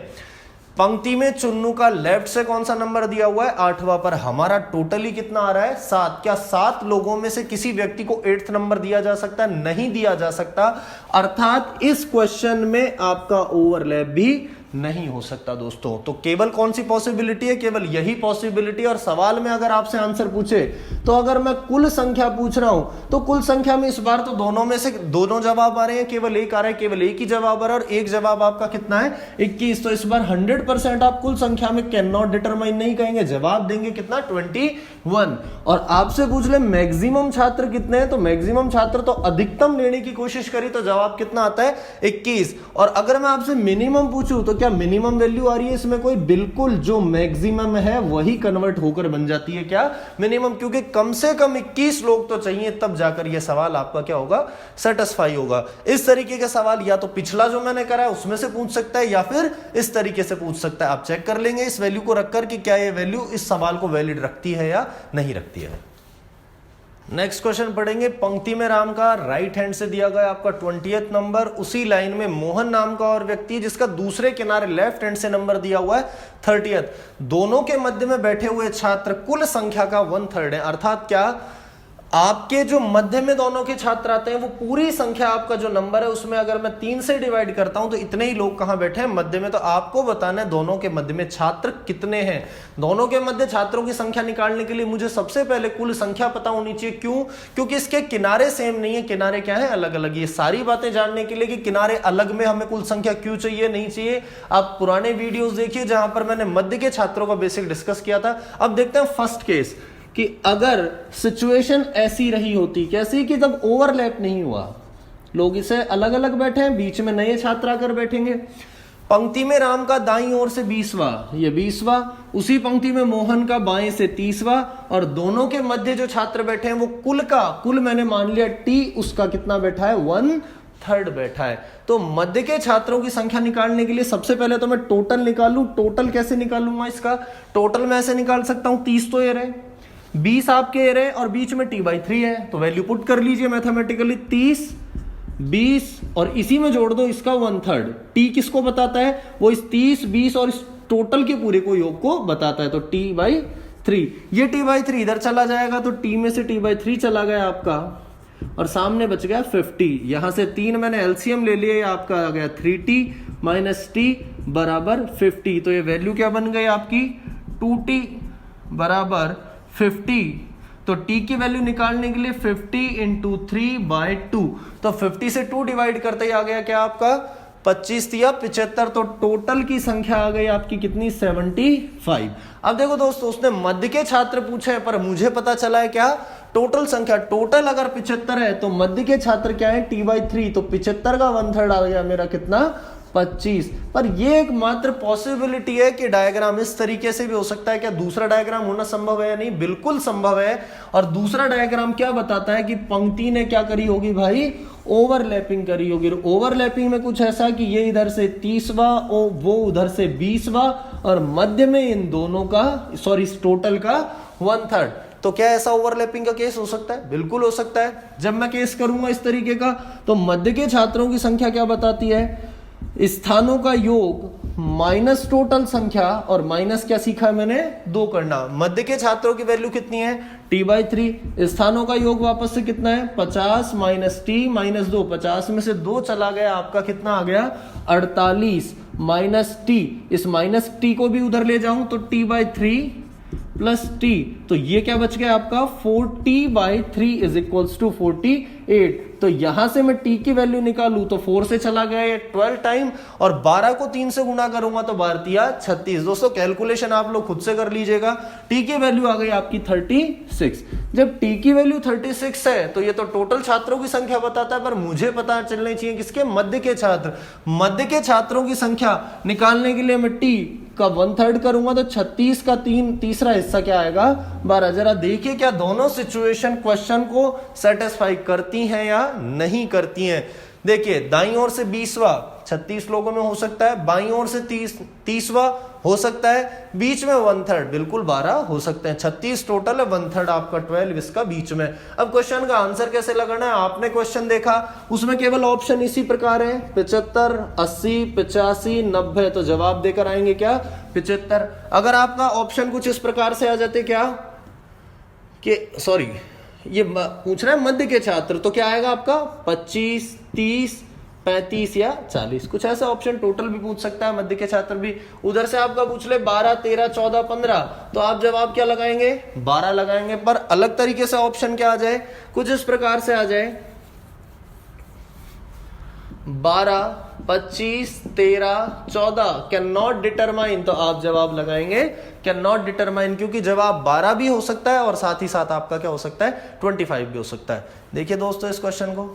पंक्ति में चुन्नू का लेफ्ट से कौन सा नंबर दिया हुआ है, 8वां, पर हमारा टोटली कितना आ रहा है, 7। क्या 7 लोगों में से किसी व्यक्ति को 8th नंबर दिया जा सकता है, नहीं दिया जा सकता। अर्थात इस क्वेश्चन में आपका ओवरलैप भी नहीं हो सकता दोस्तों। तो केवल कौन सी पॉसिबिलिटी है, केवल यही पॉसिबिलिटी। और सवाल में अगर आपसे आंसर पूछे तो अगर मैं कुल संख्या पूछ रहा हूं तो कुल संख्या में इस बार तो दोनों में से दोनों जवाब आ रहे हैं, केवल एक आ रहा है, केवल एक ही जवाब आ रहा है और एक जवाब आपका कितना है, 21। तो इस बार 100% आप कुल संख्या में कैन नॉट डिटरमाइन नहीं कहेंगे, जवाब देंगे कितना, 21। और आपसे पूछ ले मैक्सिमम छात्र कितने हैं, तो मैक्सिमम छात्र तो अधिकतम लेने की कोशिश करी तो जवाब कितना आता है, 21। और अगर मैं आपसे मिनिमम पूछूं तो क्या मिनिमम वैल्यू आ रही है इसमें कोई, बिल्कुल जो मैक्सिमम है वही कन्वर्ट होकर बन जाती है क्या, मिनिमम, क्योंकि कम से कम 21 लोग तो चाहिए तब जाकर यह सवाल आपका क्या होगा, सेटिस्फाई होगा। इस तरीके का सवाल या तो पिछला जो मैंने करा है उसमें से पूछ सकता है या फिर इस तरीके से पूछ सकता है। आप चेक कर लेंगे इस वैल्यू को रखकर कि क्या यह वैल्यू इस सवाल को वैलिड रखती है या नहीं रखती है। नेक्स्ट क्वेश्चन पढ़ेंगे। पंक्ति में राम का राइट हैंड से दिया गया आपका 20th नंबर, उसी लाइन में मोहन नाम का और व्यक्ति है जिसका दूसरे किनारे लेफ्ट हैंड से नंबर दिया हुआ है 30th। दोनों के मध्य में बैठे हुए छात्र कुल संख्या का 1/3 है। अर्थात क्या, आपके जो मध्य में दोनों के छात्र आते हैं वो पूरी संख्या आपका जो नंबर है उसमें अगर मैं 3 से डिवाइड करता हूं तो इतने ही लोग कहां बैठे हैं, मध्य में। तो आपको बताना है दोनों के मध्य में छात्र कितने हैं। दोनों के मध्य छात्रों की संख्या निकालने के लिए मुझे सबसे पहले कुल संख्या पता होनी चाहिए। क्यों, क्योंकि इसके किनारे सेम नहीं है, किनारे क्या है, अलग अलग। ये सारी बातें जानने के लिए कि किनारे अलग में हमें कुल संख्या क्यों चाहिए, नहीं चाहिए, आप पुराने वीडियोस देखिए जहां पर मैंने मध्य के छात्रों का बेसिक डिस्कस किया था। अब देखते हैं फर्स्ट केस कि अगर सिचुएशन ऐसी रही होती, कैसी, कि तब ओवरलैप नहीं हुआ, लोग इसे अलग अलग बैठे हैं, बीच में नए छात्र आकर बैठेंगे। पंक्ति में राम का दाईं ओर से 20वां, ये 20वां, उसी पंक्ति में मोहन का बाएं से 30वां और दोनों के मध्य जो छात्र बैठे हैं वो कुल मैंने मान लिया T, उसका कितना बैठा है, 1/3 बैठा है। तो मध्य के छात्रों की संख्या निकालने के लिए सबसे पहले तो मैं टोटल निकालूं। टोटल कैसे निकालूंगा इसका, टोटल मैं ऐसे निकाल सकता हूं, 30 तो ये रहे, 20 आपके एरे और बीच में T/3 है, तो वैल्यू पुट कर लीजिए मैथमेटिकली, 30, 20 और इसी में जोड़ दो इसका 1/3। T किसको बताता है, वो इस 30, 20 और इस टोटल के पूरे को योग को बताता है, तो T/3। ये T/3 इधर चला जाएगा तो T में से T/3 चला गया आपका और सामने बच गया 50। यहां से 3 मैंने एलसीएम ले लिया, आपका आ गया 3T - T बराबर 50। तो ये वैल्यू क्या बन गई आपकी, 2T बराबर 50। तो T की वैल्यू निकालने के लिए 50 × 3/2, तो 50 से 2 डिवाइड करते ही आ गया क्या आपका 25 या 75। तो टोटल की संख्या आ गई आपकी कितनी, 75। अब देखो दोस्तों, उसने मध्य के छात्र पूछे पर मुझे पता चला है क्या, टोटल संख्या। टोटल अगर 75 है तो मध्य के छात्र क्या है, T/3, तो 75 का 1/3 आ गया मेरा कितना, 25। पर ये एक मात्र पॉसिबिलिटी है कि डायग्राम इस तरीके से भी हो सकता है। क्या दूसरा डायग्राम होना संभव है या नहीं, बिल्कुल संभव है। और दूसरा डायग्राम क्या बताता है कि पंक्ति ने क्या करी होगी भाई, ओवरलैपिंग करी होगी। ओवरलैपिंग में कुछ ऐसा कि ये इधर से 30वां और वो उधर से 20वां और मध्य में इन दोनों का, सॉरी इस टोटल का 1/3। तो क्या ऐसा ओवरलैपिंग का केस हो सकता है? बिल्कुल हो सकता है। जब मैं केस करूंगा इस तरीके का, तो मध्य के छात्रों की संख्या क्या बताती है? स्थानों का योग माइनस टोटल संख्या, और माइनस क्या सीखा है मैंने? 2 करना। मध्य के छात्रों की वैल्यू कितनी है? t/3। स्थानों का योग वापस से कितना है? 50 माइनस टी माइनस 2। 50 में से 2 चला गया, आपका कितना आ गया? 48 माइनस टी। इस माइनस टी को भी उधर ले जाऊं तो t/3 प्लस टी, तो ये क्या बच गया आपका? 40/3 इज इक्वल्स टू 48। तो यहां से मैं टी की वैल्यू निकालूं तो 4 से चला गया ये 12 टाइम, और 12 को 3 से गुणा करूंगा तो 12 36। दोस्तों कैलकुलेशन आप लोग खुद से कर लीजिएगा। टी की वैल्यू आ गई आपकी 36। जब टी की वैल्यू 36 है तो ये तो टोटल छात्रों की संख्या बताता है, पर मुझे पता चलनी चाहिए किसके? मध्य के छात्र। मध्य के छात्रों की संख्या निकालने के लिए मैं टी का 1/3 करूंगा तो 36 का तीसरा हिस्सा क्या आएगा? 12। जरा देखिए क्या दोनों सिचुएशन क्वेश्चन को सेटिस्फाई करती हैं या नहीं करती हैं। देखिए दाईं ओर से 20वां 36 लोगों में हो सकता है, बाईं ओर से 30वां हो सकता है, बीच में 1/3 बिल्कुल 12 हो सकते हैं। 36 टोटल है, 1/3 आपका 12 इसका बीच में। अब क्वेश्चन का आंसर कैसे लगाना है? आपने क्वेश्चन देखा, उसमें केवल ऑप्शन इसी प्रकार है 75, 80, 85, 90। तो जवाब देकर आएंगे क्या? 75। अगर आपका ऑप्शन कुछ इस प्रकार से आ जाते क्या कि सॉरी ये पूछ रहा है मध्य के छात्र, तो क्या आएगा आपका? 25, 30, 35 या 40, कुछ ऐसा ऑप्शन टोटल भी पूछ सकता है मध्य के छात्र भी। उधर से आपका पूछ ले 12, 13, 14, 15, तो आप जवाब क्या लगाएंगे? 12 लगाएंगे। पर अलग तरीके से ऑप्शन क्या आ जाए? कुछ इस प्रकार से आ जाए 12, 25, 13, 14, कैन नॉट डिटरमाइन, तो आप जवाब लगाएंगे कैन नॉट डिटरमाइन, क्योंकि जवाब 12 भी हो सकता है और साथ ही साथ आपका क्या हो सकता है? 25 भी हो सकता है। देखिए दोस्तों इस क्वेश्चन को।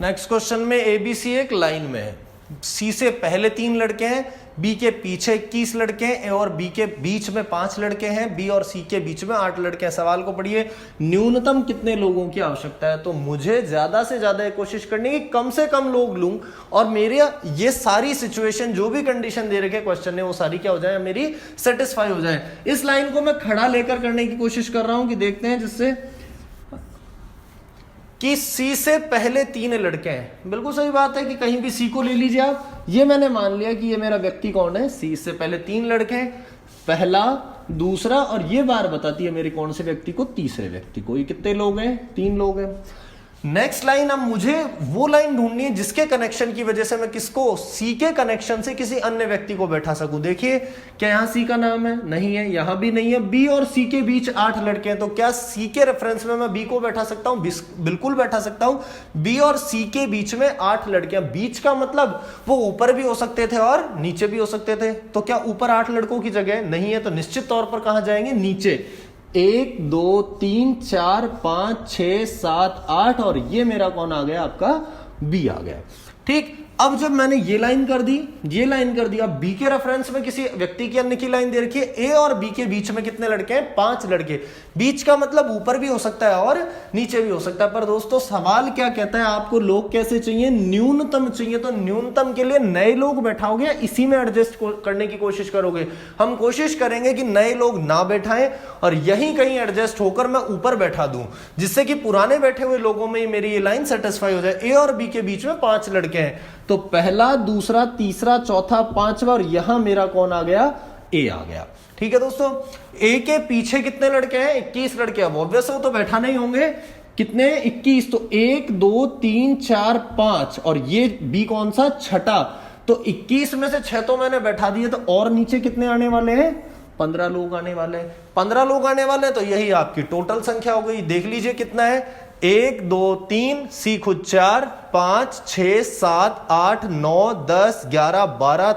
नेक्स्ट क्वेश्चन में एबीसी एक लाइन में है, सी से पहले 3 लड़के हैं, बी के पीछे 21 लड़के हैं, ए और बी के बीच में 5 लड़के हैं, बी और सी के बीच में 8 लड़के हैं। सवाल को पढ़िए, न्यूनतम कितने लोगों की आवश्यकता है? तो मुझे ज्यादा से ज्यादा कोशिश करनी है कि कम से कम लोग लूं, और मेरे ये सारी सिचुएशन जो भी कंडीशन दे रखे क्वेश्चन ने वो सारी क्या हो जाए? मेरी सेटिस्फाई हो जाए। इस लाइन को मैं खड़ा लेकर करने की कोशिश कर रहा हूं कि देखते हैं जिससे कि सी से पहले 3 लड़के हैं। बिल्कुल सही बात है कि कहीं भी सी को ले लीजिए आप। ये मैंने मान लिया कि ये मेरा व्यक्ति कौन है? सी से पहले 3 लड़के हैं, पहला, दूसरा, और ये बार बताती है मेरे कौन से व्यक्ति को? तीसरे व्यक्ति को। ये कितने लोग हैं? 3 लोग हैं। नेक्स्ट लाइन, अब मुझे वो लाइन ढूंढनी है जिसके कनेक्शन की वजह से मैं किसको? सी के कनेक्शन से किसी अन्य व्यक्ति को बैठा सकूं। देखिए क्या यहां सी का नाम है? नहीं है, यहां भी नहीं है। बी और सी के बीच 8 लड़के हैं, तो क्या सी के रेफरेंस में मैं बी को बैठा सकता हूं? बिल्कुल बैठा सकता हूं। बी और सी के बीच में 8 लड़के हैं। बीच का मतलब वो ऊपर भी हो सकते थे और नीचे भी हो सकते थे। तो क्या ऊपर 8 लड़कों की जगह नहीं है? तो निश्चित तौर पर कहां जाएंगे? नीचे। 1, 2, 3, 4, 5, 6, 7, 8, और ये मेरा कौन आ गया? आपका बी आ गया। ठीक, अब जब मैंने ये लाइन कर दी, ये लाइन कर दी, अब बी के रेफरेंस में किसी व्यक्ति की अन्य की लाइन दे रखी है। ए और बी के बीच में कितने लड़के हैं? 5 लड़के। बीच का मतलब ऊपर भी हो सकता है और नीचे भी हो सकता है। पर दोस्तों सवाल क्या कहता है? आपको लोग कैसे चाहिए? न्यूनतम चाहिए। तो न्यूनतम के लिए नए लोग बैठाओगे या इसी में एडजस्ट करने की कोशिश करोगे? हम कोशिश करेंगे कि नए लोग ना बैठाएं और यहीं कहीं एडजस्ट होकर मैं ऊपर बैठा दूं, जिससे कि पुराने बैठे हुए लोगों में मेरी ये लाइन सेटिस्फाई हो जाए। ए और बी के बीच में 5 लड़के हैं, तो पहला, दूसरा, तीसरा, चौथा, 5वां, और यहां मेरा कौन आ गया? ए आ गया। ठीक है दोस्तों, ए के पीछे कितने लड़के हैं? 21 लड़के। अब ऑब्वियस हो तो बैठा नहीं होंगे। कितने? 21। तो 1, 2, 3, 4, 5, और ये बी कौन सा? छठा। तो 21 में से 6 तो मैंने बैठा दिए, तो और नीचे कितने आने वाले हैं? 15 लोग आने वाले हैं। 15 लोग आने वाले हैं, तो यही आपकी टोटल संख्या हो गई। देख लीजिए कितना है? 1, 2, 3, सी खुद 4, 5, 6, 7, 8, 9, 10, 11, 12,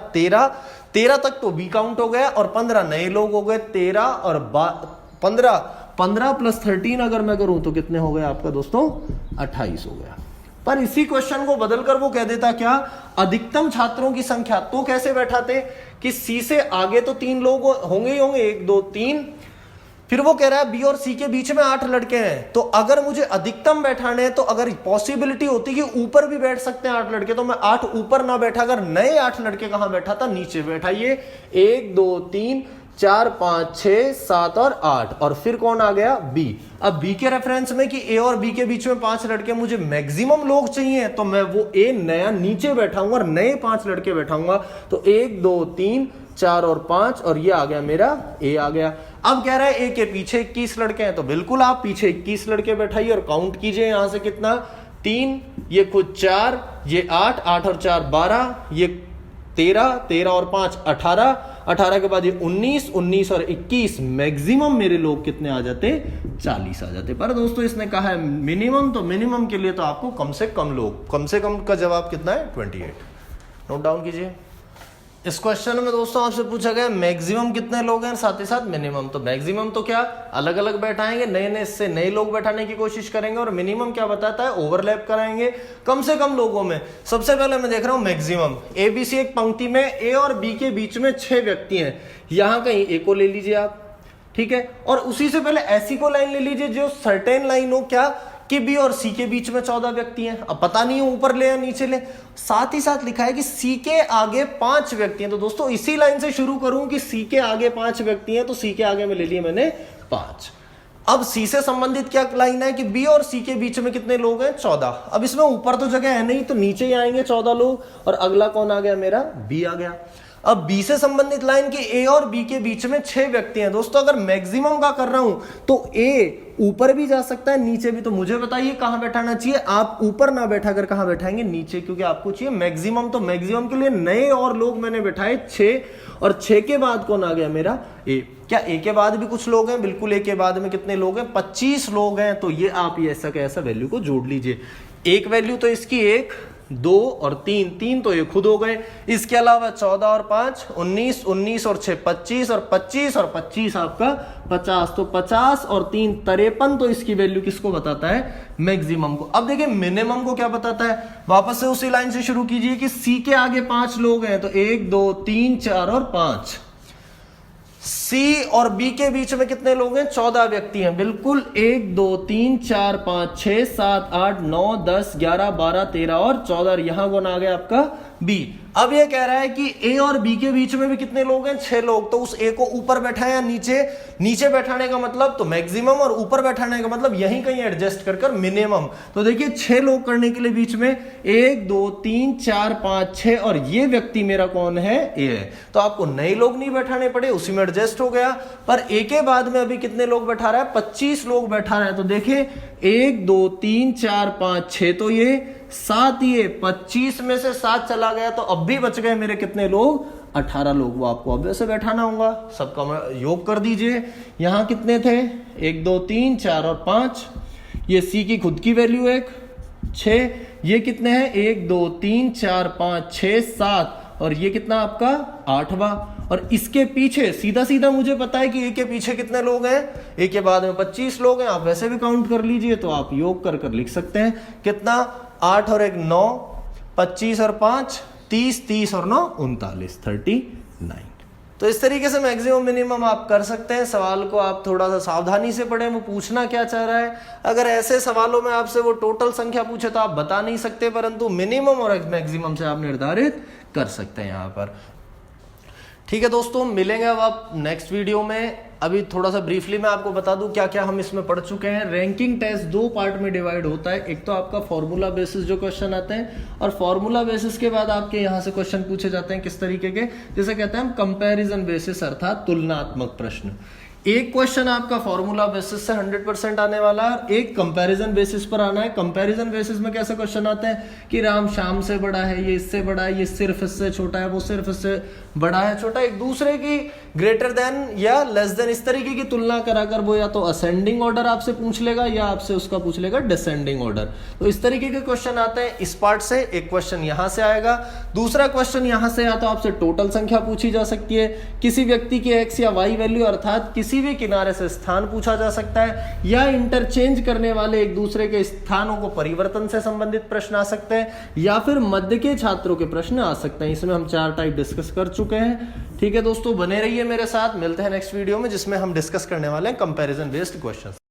13 तक तो बी काउंट हो गया, और 15 नए लोग हो गए। 13 और 15 प्लस 13 अगर मैं करूं तो कितने हो गए आपका दोस्तों? 28 हो गया। पर इसी क्वेश्चन को बदलकर वो कह देता क्या? अधिकतम छात्रों की संख्या। तो कैसे बैठाते कि सी से आगे तो 3 लोग होंगे ही होंगे, 1, 2, 3, फिर वो कह रहा है बी और सी के बीच में 8 लड़के हैं। तो अगर मुझे अधिकतम बैठाने हैं, तो अगर पॉसिबिलिटी होती कि ऊपर भी बैठ सकते हैं 8 लड़के, तो मैं 8 ऊपर ना बैठा, अगर नए 8 लड़के कहां बैठा था? नीचे बैठाइए। 1, 2, 3, 4 5 6 7 और 8, और फिर कौन आ गया बी। अब बी के रेफरेंस में कि ए और बी के बीच में 5 लड़के, मुझे मैक्सिमम लोग चाहिए, तो मैं वो ए नया नीचे बैठाऊंगा और नए 5 लड़के बैठाऊंगा। तो 1 2 3 4 और 5, और ये आ गया मेरा ए आ गया। अब कह रहा है ए के पीछे 21 लड़के हैं, तो बिल्कुल आप पीछे 21 लड़के बैठाइए और काउंट कीजिए यहां से कितना 3, ये खुद 4, ये 8, 8 और 4 12, ये 13, 13 और 5 18, 18 के बाद ये 19, 19 और 21, मैक्सिमम मेरे लोग कितने आ जाते 40 आ जाते। पर दोस्तों इसने कहा है मिनिमम, तो मिनिमम के लिए तो आपको कम से कम लोग, कम से कम का जवाब कितना है 28। नोट डाउन कीजिए। इस क्वेश्चन में दोस्तों आपसे पूछा गया मैक्सिमम कितने लोग हैं, साथ ही साथ मिनिमम। तो मैक्सिमम तो क्या अलग अलग बैठाएंगे, नए नए से नए लोग बैठाने की कोशिश करेंगे, और मिनिमम क्या बताता है ओवरलैप कराएंगे कम से कम लोगों में। सबसे पहले मैं देख रहा हूं मैक्सिमम, ए बी सी एक पंक्ति में ए और बी के बीच में 6 व्यक्ति हैं, यहां कहीं ए को ले लीजिए आप, ठीक है, और उसी से पहले ऐसी को लाइन ले लीजिए जो सर्टेन लाइन हो, क्या कि बी और सी के बीच में 14 व्यक्ति हैं। अब पता नहीं है ऊपर ले या नीचे ले, साथ ही साथ लिखा है कि सी के आगे 5 व्यक्ति हैं। तो दोस्तों इसी लाइन से शुरू करूं कि सी के आगे 5 व्यक्ति हैं, तो सी के आगे में ले लिए मैंने 5। अब सी से संबंधित क्या लाइन है कि बी और सी के बीच में कितने लोग हैं 14। अब इसमें ऊपर तो जगह है नहीं, तो नीचे ही आएंगे 14 लोग, और अगला कौन आ गया मेरा बी आ गया। अब बी से संबंधित लाइन की ए और बी के बीच में 6 व्यक्ति हैं। दोस्तों अगर मैक्सिमम का कर रहा हूं तो ए ऊपर भी जा सकता है नीचे भी, तो मुझे बताइए कहां बैठाना चाहिए। आप ऊपर ना बैठा कर कहां बैठाएंगे नीचे, क्योंकि आपको चाहिए मैक्सिमम। तो मैक्सिमम के लिए नए और लोग मैंने बैठाए 6, और 6 के बाद कौन आ गया मेरा ए। क्या ए के बाद भी कुछ लोग हैं, बिल्कुल ए के बाद में कितने लोग हैं 25 लोग हैं। तो ये आप ये ऐसा कैसा वैल्यू को जोड़ लीजिए। एक वैल्यू तो इसकी 1 2 और 3, 3 तो ये खुद हो गए। इसके अलावा 14 और 5 19, 19 और 6 25, और 25 और 25 आपका 50। तो 50 और 3 53, तो इसकी वैल्यू किसको बताता है मैक्सिमम को। अब देखिए मिनिमम को क्या बताता है, वापस से उसी लाइन से शुरू कीजिए कि सी के आगे 5 लोग हैं, तो 1 2 3 4 और 5। सी और बी के बीच में कितने लोग हैं 14 व्यक्ति हैं, बिल्कुल 1 2 3 4 5 6 7 8 9 10 11 12 13 और 14। यहां कौन आ गया आपका बी। अब ये कह रहा है कि ए और बी के बीच में भी कितने लोग हैं 6 लोग। तो उस ए को ऊपर बैठाए या नीचे, नीचे बैठाने का मतलब तो मैक्सिमम, और ऊपर बैठाने का मतलब यहीं कहीं एडजस्ट कर कर मिनिमम। तो देखिए 6 लोग करने के लिए बीच में 1 2 3 4 5 6, और ये व्यक्ति मेरा कौन है ए है। तो आपको नए लोग नहीं बैठाने पड़े, उसी में एडजस्ट हो गया। पर ए के बाद में अभी कितने लोग बैठा रहा है 25 लोग बैठा रहा है। तो देखिए 1 2 3 4 5 6, तो ये 7, ये 25 में से 7 चला गया, तो अब भी बच गए मेरे कितने लोग 18 लोग। वो आपको अब वैसे बैठाना होगा, सबका योग कर दीजिए। यहां कितने थे 1 2 3 4 और 5, ये सी की खुद की वैल्यू 1 6, ये कितने हैं 1 2 3 4 5 6 7, और ये कितना आपका 8वां। और इसके पीछे सीधा सीधा मुझे पता है कि ए के पीछे कितने लोग हैं, ए के बाद में 25 लोग हैं। आप वैसे भी काउंट कर लीजिए, तो आप योग कर कर लिख सकते हैं कितना 8 और 1 9, 25 और 5 30, 30 और 9 39, 39। तो इस तरीके से मैक्सिमम मिनिमम आप कर सकते हैं। सवाल को आप थोड़ा सा सावधानी से पढ़ें, वो पूछना क्या चाह रहा है। अगर ऐसे सवालों में आपसे वो टोटल संख्या पूछे तो आप बता नहीं सकते, परंतु मिनिमम और मैक्सिमम से आप निर्धारित कर सकते हैं यहाँ पर। ठीक है दोस्तों, मिलेंगे अब आप नेक्स्ट वीडियो में। अभी थोड़ा सा ब्रीफली मैं आपको बता दूं क्या क्या हम इसमें पढ़ चुके हैं। रैंकिंग टेस्ट 2 पार्ट में डिवाइड होता है। एक तो आपका फॉर्मूला बेसिस जो क्वेश्चन आते हैं, और फॉर्मूला बेसिस के बाद आपके यहाँ से क्वेश्चन पूछे जाते हैं किस तरीके के, जिसे कहते हैं हम कंपैरिजन बेसिस, अर्थात तुलनात्मक प्रश्न। एक क्वेश्चन आपका फॉर्मूला बेसिस से 100% आने वाला है, एक कंपैरिजन बेसिस पर आना है। कंपैरिजन बेसिस में कैसे क्वेश्चन आते हैं कि राम श्याम से बड़ा है, ये इससे बड़ा है, ये सिर्फ इससे छोटा है, वो सिर्फ इससे बड़ा है छोटा, एक दूसरे की ग्रेटर देन या लेस देन, इस तरीके की तुलना कराकर वो या तो असेंडिंग ऑर्डर आपसे पूछ लेगा या आपसे उसका पूछ लेगा डिसेंडिंग ऑर्डर। तो इस तरीके के क्वेश्चन आते हैं इस पार्ट से। एक क्वेश्चन यहां से आएगा, दूसरा क्वेश्चन यहां से या तो आपसे टोटल संख्या पूछी जा सकती है, किसी व्यक्ति की एक्स या वाई वैल्यू अर्थात किसी भी किनारे से स्थान पूछा जा सकता है, या इंटरचेंज करने वाले एक दूसरे के स्थानों को परिवर्तन से संबंधित प्रश्न आ सकते हैं, या फिर मध्य के छात्रों के प्रश्न आ सकते हैं। इसमें हम 4 टाइप डिस्कस कर चुके हैं। ठीक है दोस्तों, बने रहिए मेरे साथ, मिलते हैं नेक्स्ट वीडियो में जिसमें हम डिस्कस करने वाले हैं कंपैरिजन बेस्ड क्वेश्चंस।